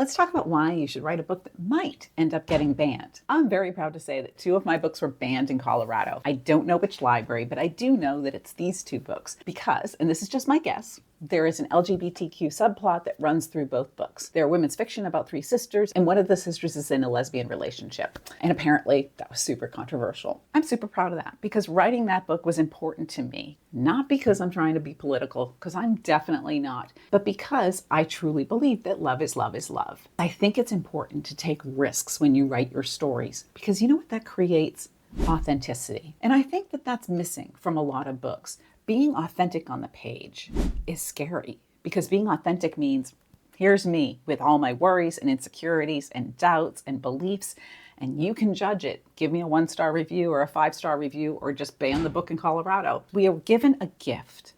Let's talk about why you should write a book that might end up getting banned. I'm very proud to say that 2 of my books were banned in Colorado. I don't know which library, but I do know that it's these 2 books because, and this is just my guess, there is an LGBTQ subplot that runs through both books. They're women's fiction about 3 sisters, and one of the sisters is in a lesbian relationship. And apparently that was super controversial. I'm super proud of that because writing that book was important to me. Not because I'm trying to be political, because I'm definitely not, but because I truly believe that love is love is love. I think it's important to take risks when you write your stories because you know what that creates? Authenticity. And I think that that's missing from a lot of books. Being authentic on the page is scary because being authentic means here's me with all my worries and insecurities and doubts and beliefs, and you can judge it. Give me a 1-star review or a 5-star review or just ban the book in Colorado. We are given a gift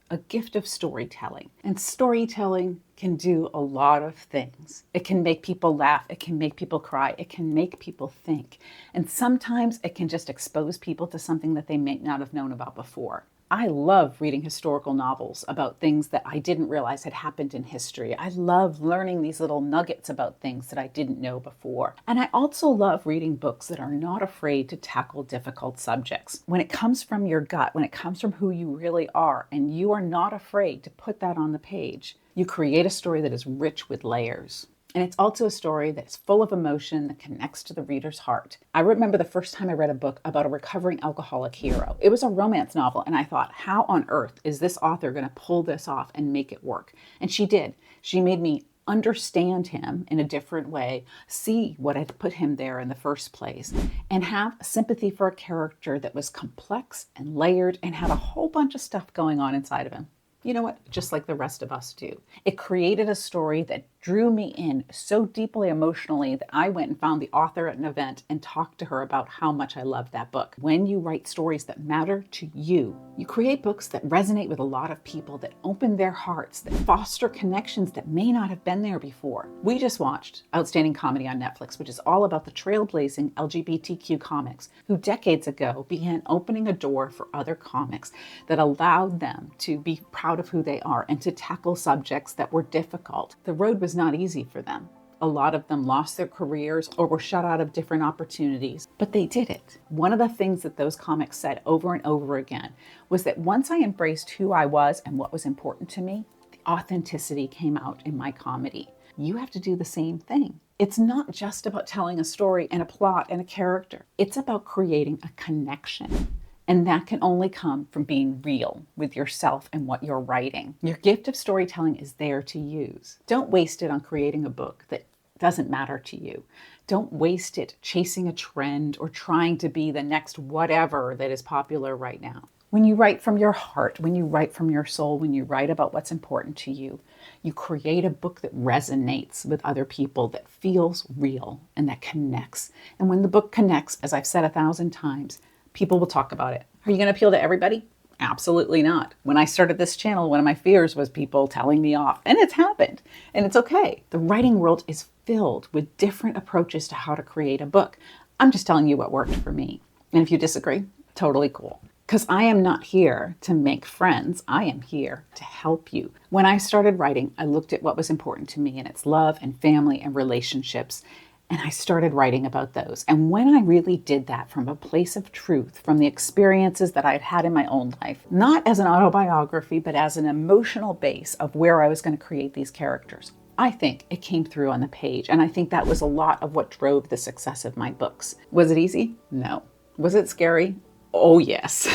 of storytelling. And storytelling can do a lot of things. It can make people laugh. It can make people cry. It can make people think. And sometimes it can just expose people to something that they may not have known about before. I love reading historical novels about things that I didn't realize had happened in history. I love learning these little nuggets about things that I didn't know before. And I also love reading books that are not afraid to tackle difficult subjects. When it comes from your gut, when it comes from who you really are, and you are not afraid to put that on the page, you create a story that is rich with layers. And it's also a story that's full of emotion that connects to the reader's heart. I remember the first time I read a book about a recovering alcoholic hero. It was a romance novel, and I thought, how on earth is this author going to pull this off and make it work? And she did. She made me understand him in a different way, see what had put him there in the first place, and have sympathy for a character that was complex and layered and had a whole bunch of stuff going on inside of him. You know what? Just like the rest of us do. It created a story that drew me in so deeply emotionally that I went and found the author at an event and talked to her about how much I loved that book. When you write stories that matter to you, you create books that resonate with a lot of people, that open their hearts, that foster connections that may not have been there before. We just watched Outstanding Comedy on Netflix, which is all about the trailblazing LGBTQ comics who decades ago began opening a door for other comics that allowed them to be proud of who they are and to tackle subjects that were difficult. The road was not easy for them. A lot of them lost their careers or were shut out of different opportunities, but they did it. One of the things that those comics said over and over again was that once I embraced who I was and what was important to me, the authenticity came out in my comedy. You have to do the same thing. It's not just about telling a story and a plot and a character. It's about creating a connection. And that can only come from being real with yourself and what you're writing. Your gift of storytelling is there to use. Don't waste it on creating a book that doesn't matter to you. Don't waste it chasing a trend or trying to be the next whatever that is popular right now. When you write from your heart, when you write from your soul, when you write about what's important to you, you create a book that resonates with other people, that feels real and that connects. And when the book connects, as I've said 1,000 times, people will talk about it. Are you going to appeal to everybody? Absolutely not. When I started this channel, one of my fears was people telling me off, and it's happened, and it's okay. The writing world is filled with different approaches to how to create a book. I'm just telling you what worked for me. And if you disagree, totally cool. Because I am not here to make friends. I am here to help you. When I started writing, I looked at what was important to me, and it's love and family and relationships. And I started writing about those. And when I really did that from a place of truth, from the experiences that I'd had in my own life, not as an autobiography, but as an emotional base of where I was going to create these characters, I think it came through on the page. And I think that was a lot of what drove the success of my books. Was it easy? No. Was it scary? Oh, yes.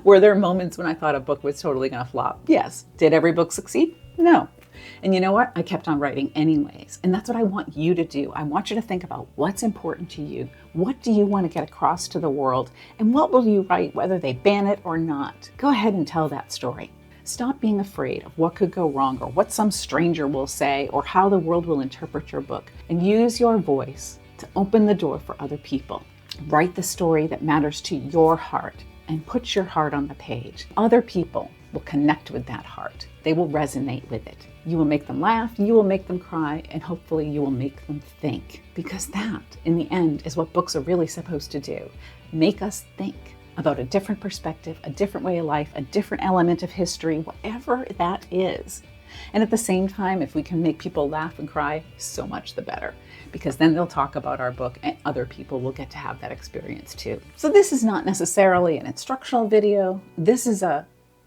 Were there moments when I thought a book was totally going to flop? Yes. Did every book succeed? No. And you know what? I kept on writing anyways. And that's what I want you to do. I want you to think about what's important to you. What do you want to get across to the world? And what will you write, whether they ban it or not? Go ahead and tell that story. Stop being afraid of what could go wrong or what some stranger will say or how the world will interpret your book. And use your voice to open the door for other people. Write the story that matters to your heart and put your heart on the page. Other people will connect with that heart. They will resonate with it. You will make them laugh, you will make them cry, and hopefully you will make them think. Because that, in the end, is what books are really supposed to do. Make us think about a different perspective, a different way of life, a different element of history, whatever that is. And at the same time, if we can make people laugh and cry, so much the better, because then they'll talk about our book and other people will get to have that experience too. So this is not necessarily an instructional video. This is a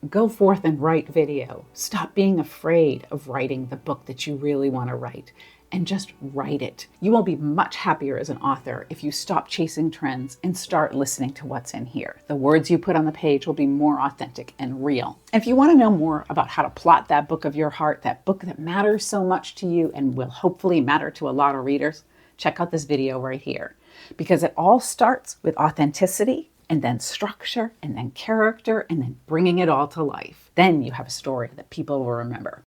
go forth and write video. Stop being afraid of writing the book that you really want to write, and just write it. You will be much happier as an author if you stop chasing trends and start listening to what's in here. The words you put on the page will be more authentic and real. And if you want to know more about how to plot that book of your heart, that book that matters so much to you and will hopefully matter to a lot of readers, check out this video right here. Because it all starts with authenticity, and then structure, and then character, and then bringing it all to life. Then you have a story that people will remember.